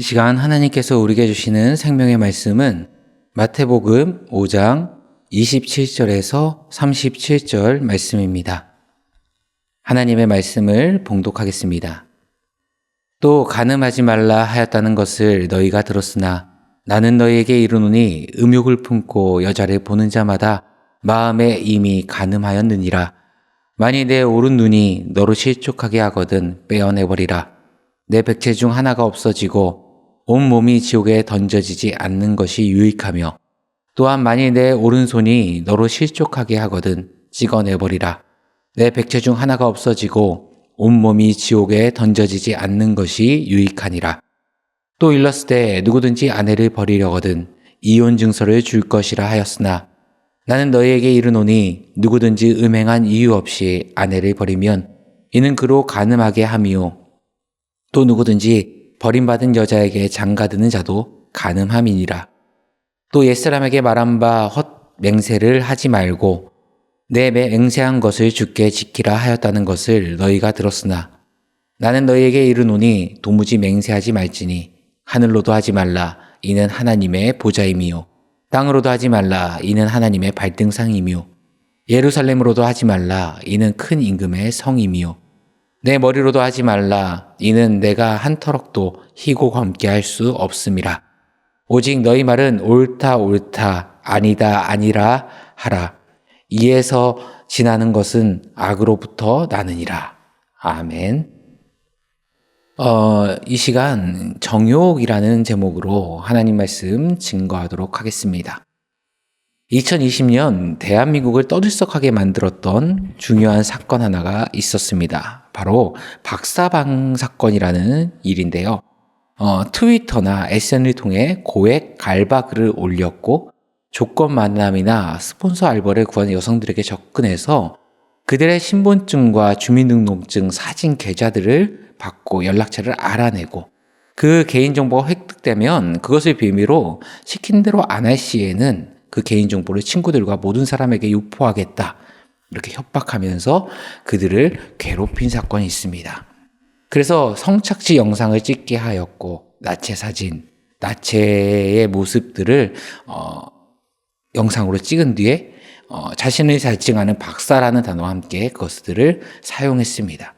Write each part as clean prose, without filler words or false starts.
이 시간 하나님께서 우리에게 주시는 생명의 말씀은 마태복음 5장 27절에서 37절 말씀입니다. 하나님의 말씀을 봉독하겠습니다. 또 간음하지 말라 하였다는 것을 너희가 들었으나 나는 너희에게 이르노니 음욕을 품고 여자를 보는 자마다 마음에 이미 간음하였느니라. 만일 내 오른 눈이 너로 실족하게 하거든 빼어내버리라. 내 백체 중 하나가 없어지고 온 몸이 지옥에 던져지지 않는 것이 유익하며 또한 만일 내 오른손이 너로 실족하게 하거든 찍어내버리라. 내 백체 중 하나가 없어지고 온 몸이 지옥에 던져지지 않는 것이 유익하니라. 또 일렀으되 누구든지 아내를 버리려거든 이혼 증서를 줄 것이라 하였으나 나는 너희에게 이르노니 누구든지 음행한 이유 없이 아내를 버리면 이는 그로 간음하게 함이요 또 누구든지 버림받은 여자에게 장가드는 자도 간음함이니라. 또 옛사람에게 말한 바 헛 맹세를 하지 말고 내 맹세한 것을 주께 지키라 하였다는 것을 너희가 들었으나 나는 너희에게 이르노니 도무지 맹세하지 말지니 하늘로도 하지 말라 이는 하나님의 보좌임이요 땅으로도 하지 말라 이는 하나님의 발등상이며 예루살렘으로도 하지 말라 이는 큰 임금의 성임이요 내 머리로도 하지 말라 이는 내가 한 터럭도 희고 검게 할 수 없음이라. 오직 너희 말은 옳다 옳다 아니다 아니라 하라. 이에서 지나는 것은 악으로부터 나느니라. 아멘. 이 시간 정욕이라는 제목으로 하나님 말씀 증거하도록 하겠습니다. 2020년 대한민국을 떠들썩하게 만들었던 중요한 사건 하나가 있었습니다. 바로 박사방 사건이라는 일인데요. 트위터나 SNS를 통해 고액 갈바 글을 올렸고 조건 만남이나 스폰서 알바를 구하는 여성들에게 접근해서 그들의 신분증과 주민등록증 사진 계좌들을 받고 연락처를 알아내고 그 개인정보가 획득되면 그것을 빌미로 시킨 대로 안 할 시에는 그 개인정보를 친구들과 모든 사람에게 유포하겠다. 이렇게 협박하면서 그들을 괴롭힌 사건이 있습니다. 그래서 성착취 영상을 찍게 하였고 나체 사진, 나체의 모습들을 영상으로 찍은 뒤에 자신을 자칭하는 박사라는 단어와 함께 그것들을 사용했습니다.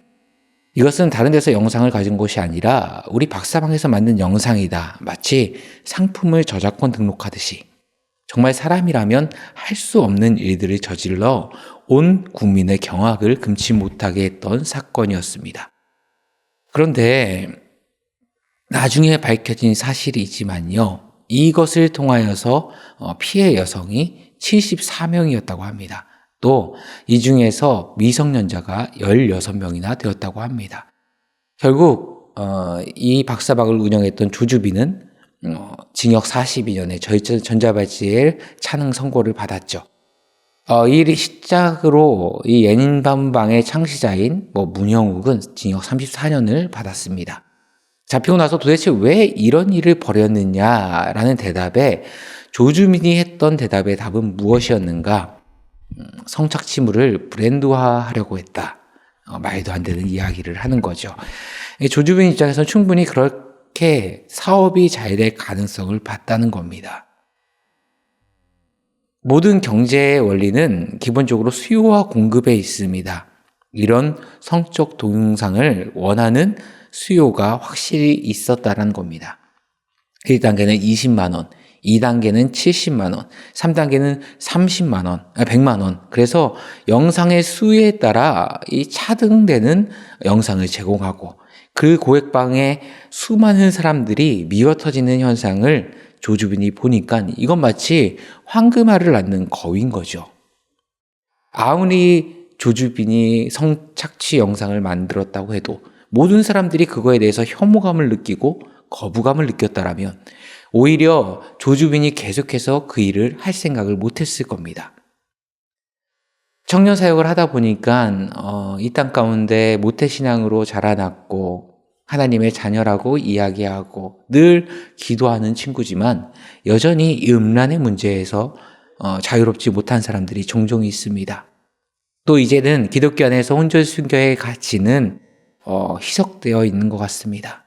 이것은 다른 데서 영상을 가진 것이 아니라 우리 박사방에서 만든 영상이다. 마치 상품을 저작권 등록하듯이 정말 사람이라면 할 수 없는 일들을 저질러 온 국민의 경악을 금치 못하게 했던 사건이었습니다. 그런데 나중에 밝혀진 사실이지만요. 이것을 통하여서 피해 여성이 74명이었다고 합니다. 또 이 중에서 미성년자가 16명이나 되었다고 합니다. 결국 이 박사방을 운영했던 조주빈은 징역 42년에 전자발찌엘 차능 선고를 받았죠. 이 일이 시작으로 이 예닌밤방의 창시자인 문영욱은 징역 34년을 받았습니다. 잡히고 나서 도대체 왜 이런 일을 벌였느냐라는 대답에 조주빈이 했던 대답의 답은 무엇이었는가? 성착취물을 브랜드화하려고 했다. 말도 안 되는 이야기를 하는 거죠. 조주빈 입장에서는 충분히 그렇게 사업이 잘 될 가능성을 봤다는 겁니다. 모든 경제의 원리는 기본적으로 수요와 공급에 있습니다. 이런 성적 동영상을 원하는 수요가 확실히 있었다는 겁니다. 1단계는 20만 원, 2단계는 70만 원, 3단계는 30만 원, 100만 원. 그래서 영상의 수에 따라 이 차등되는 영상을 제공하고 그 고액방에 수많은 사람들이 미어터지는 현상을 조주빈이 보니까 이건 마치 황금알을 낳는 거위인 거죠. 아무리 조주빈이 성착취 영상을 만들었다고 해도 모든 사람들이 그거에 대해서 혐오감을 느끼고 거부감을 느꼈다라면 오히려 조주빈이 계속해서 그 일을 할 생각을 못했을 겁니다. 청년 사역을 하다 보니까 이 땅 가운데 모태신앙으로 자라났고 하나님의 자녀라고 이야기하고 늘 기도하는 친구지만 여전히 이 음란의 문제에서 자유롭지 못한 사람들이 종종 있습니다. 또 이제는 기독교 안에서 혼절 순교의 가치는 희석되어 있는 것 같습니다.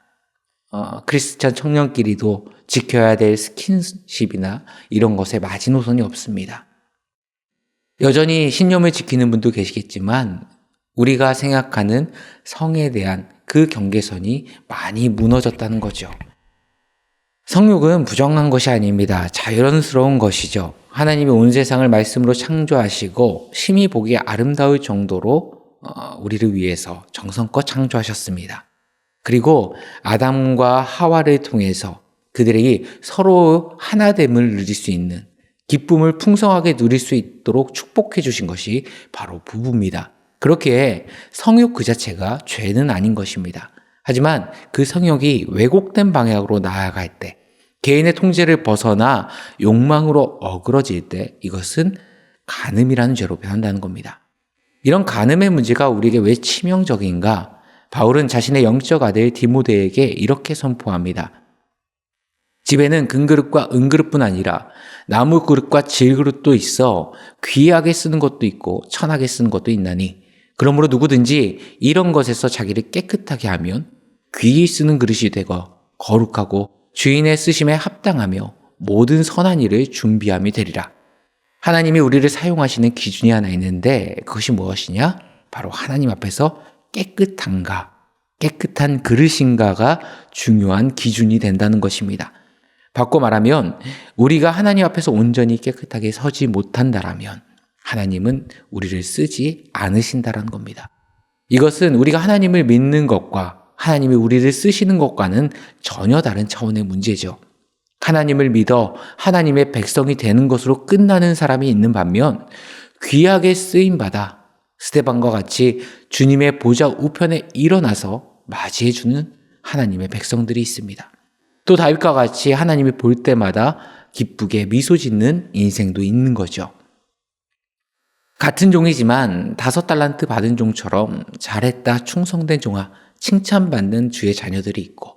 크리스찬 청년끼리도 지켜야 될 스킨십이나 이런 것에 마지노선이 없습니다. 여전히 신념을 지키는 분도 계시겠지만 우리가 생각하는 성에 대한 그 경계선이 많이 무너졌다는 거죠. 성욕은 부정한 것이 아닙니다. 자연스러운 것이죠. 하나님이 온 세상을 말씀으로 창조하시고 심히 보기에 아름다울 정도로 우리를 위해서 정성껏 창조하셨습니다. 그리고 아담과 하와를 통해서 그들이 서로 하나됨을 누릴 수 있는 기쁨을 풍성하게 누릴 수 있도록 축복해 주신 것이 바로 부부입니다. 그렇기에 성욕 그 자체가 죄는 아닌 것입니다. 하지만 그 성욕이 왜곡된 방향으로 나아갈 때, 개인의 통제를 벗어나 욕망으로 어그러질 때 이것은 간음이라는 죄로 변한다는 겁니다. 이런 간음의 문제가 우리에게 왜 치명적인가? 바울은 자신의 영적 아들 디모데에게 이렇게 선포합니다. 집에는 금그릇과 은그릇뿐 아니라 나무 그릇과 질그릇도 있어 귀하게 쓰는 것도 있고 천하게 쓰는 것도 있나니 그러므로 누구든지 이런 것에서 자기를 깨끗하게 하면 귀히 쓰는 그릇이 되고 거룩하고 주인의 쓰심에 합당하며 모든 선한 일을 준비함이 되리라. 하나님이 우리를 사용하시는 기준이 하나 있는데 그것이 무엇이냐? 바로 하나님 앞에서 깨끗한가, 깨끗한 그릇인가가 중요한 기준이 된다는 것입니다. 바꿔 말하면 우리가 하나님 앞에서 온전히 깨끗하게 서지 못한다라면 하나님은 우리를 쓰지 않으신다라는 겁니다. 이것은 우리가 하나님을 믿는 것과 하나님이 우리를 쓰시는 것과는 전혀 다른 차원의 문제죠. 하나님을 믿어 하나님의 백성이 되는 것으로 끝나는 사람이 있는 반면 귀하게 쓰임받아 스데반과 같이 주님의 보좌 우편에 일어나서 맞이해주는 하나님의 백성들이 있습니다. 또 다윗과 같이 하나님이 볼 때마다 기쁘게 미소 짓는 인생도 있는 거죠. 같은 종이지만 5달란트 받은 종처럼 잘했다 충성된 종아 칭찬받는 주의 자녀들이 있고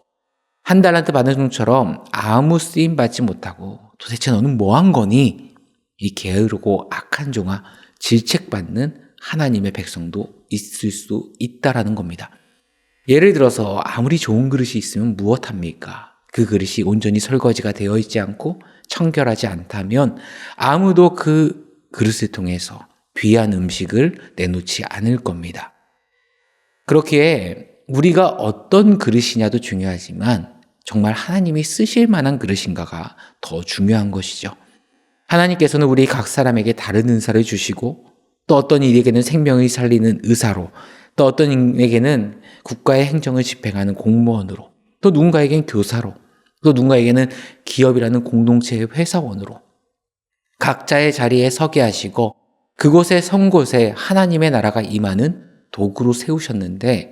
1달란트 받은 종처럼 아무 쓰임 받지 못하고 도대체 너는 뭐 한 거니? 이 게으르고 악한 종아 질책받는 하나님의 백성도 있을 수 있다라는 겁니다. 예를 들어서 아무리 좋은 그릇이 있으면 무엇합니까? 그 그릇이 온전히 설거지가 되어 있지 않고 청결하지 않다면 아무도 그 그릇을 통해서 귀한 음식을 내놓지 않을 겁니다. 그렇기에 우리가 어떤 그릇이냐도 중요하지만 정말 하나님이 쓰실 만한 그릇인가가 더 중요한 것이죠. 하나님께서는 우리 각 사람에게 다른 은사를 주시고 또 어떤 이에게는 생명을 살리는 의사로 또 어떤 이에게는 국가의 행정을 집행하는 공무원으로 또 누군가에게는 교사로 또 누군가에게는 기업이라는 공동체의 회사원으로 각자의 자리에 서게 하시고 그곳에 선 곳에 하나님의 나라가 임하는 도구로 세우셨는데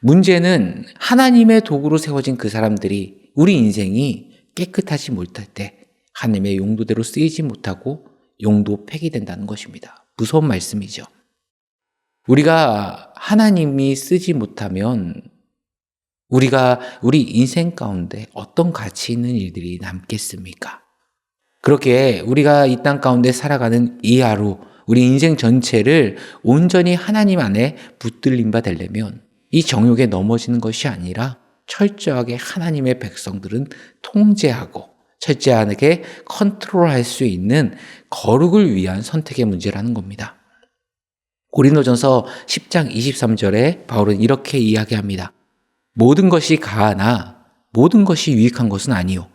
문제는 하나님의 도구로 세워진 그 사람들이 우리 인생이 깨끗하지 못할 때 하나님의 용도대로 쓰이지 못하고 용도 폐기된다는 것입니다. 무서운 말씀이죠. 우리가 하나님이 쓰지 못하면 우리 인생 가운데 어떤 가치 있는 일들이 남겠습니까? 그렇게 우리가 이 땅 가운데 살아가는 이 하루, 우리 인생 전체를 온전히 하나님 안에 붙들림 바 되려면 이 정욕에 넘어지는 것이 아니라 철저하게 하나님의 백성들은 통제하고 철저하게 컨트롤할 수 있는 거룩을 위한 선택의 문제라는 겁니다. 고린도전서 10장 23절에 바울은 이렇게 이야기합니다. 모든 것이 가하나 모든 것이 유익한 것은 아니요.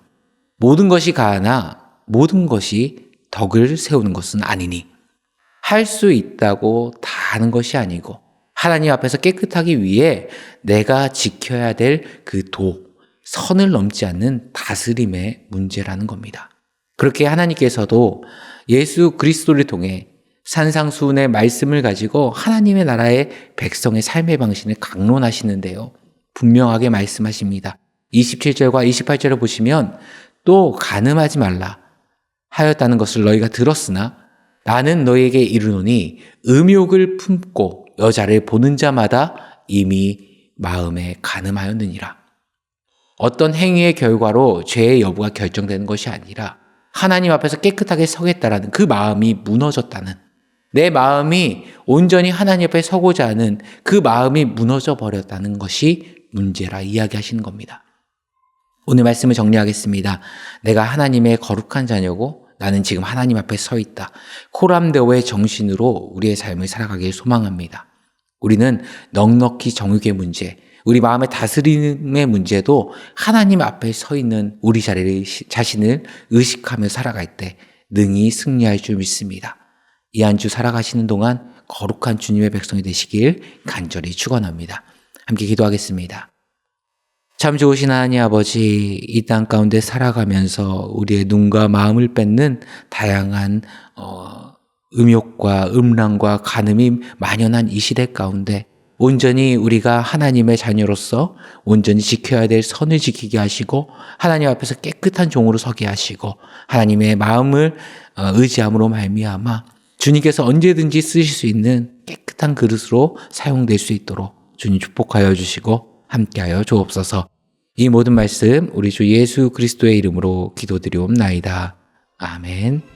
모든 것이 가하나 모든 것이 덕을 세우는 것은 아니니. 할 수 있다고 다 하는 것이 아니고 하나님 앞에서 깨끗하기 위해 내가 지켜야 될 그 선을 넘지 않는 다스림의 문제라는 겁니다. 그렇게 하나님께서도 예수 그리스도를 통해 산상수훈의 말씀을 가지고 하나님의 나라의 백성의 삶의 방식을 강론하시는데요. 분명하게 말씀하십니다. 27절과 28절을 보시면 또 간음하지 말라 하였다는 것을 너희가 들었으나 나는 너희에게 이르노니 음욕을 품고 여자를 보는 자마다 이미 마음에 간음하였느니라. 어떤 행위의 결과로 죄의 여부가 결정되는 것이 아니라 하나님 앞에서 깨끗하게 서겠다라는 그 마음이 무너졌다는, 내 마음이 온전히 하나님 앞에 서고자 하는 그 마음이 무너져 버렸다는 것이 문제라 이야기하시는 겁니다. 오늘 말씀을 정리하겠습니다. 내가 하나님의 거룩한 자녀고 나는 지금 하나님 앞에 서 있다. 코람데오의 정신으로 우리의 삶을 살아가길 소망합니다. 우리는 넉넉히 정욕의 문제, 우리 마음의 다스림의 문제도 하나님 앞에 서 있는 우리 자신을 의식하며 살아갈 때 능히 승리할 줄 믿습니다. 이 한 주 살아가시는 동안 거룩한 주님의 백성이 되시길 간절히 축원합니다. 함께 기도하겠습니다. 참 좋으신 하나님 아버지, 이 땅 가운데 살아가면서 우리의 눈과 마음을 뺏는 다양한 음욕과 음란과 간음이 만연한 이 시대 가운데 온전히 우리가 하나님의 자녀로서 온전히 지켜야 될 선을 지키게 하시고 하나님 앞에서 깨끗한 종으로 서게 하시고 하나님의 마음을 의지함으로 말미암아 주님께서 언제든지 쓰실 수 있는 깨끗한 그릇으로 사용될 수 있도록 주님 축복하여 주시고 함께하여 주옵소서. 이 모든 말씀 우리 주 예수 그리스도의 이름으로 기도드리옵나이다. 아멘.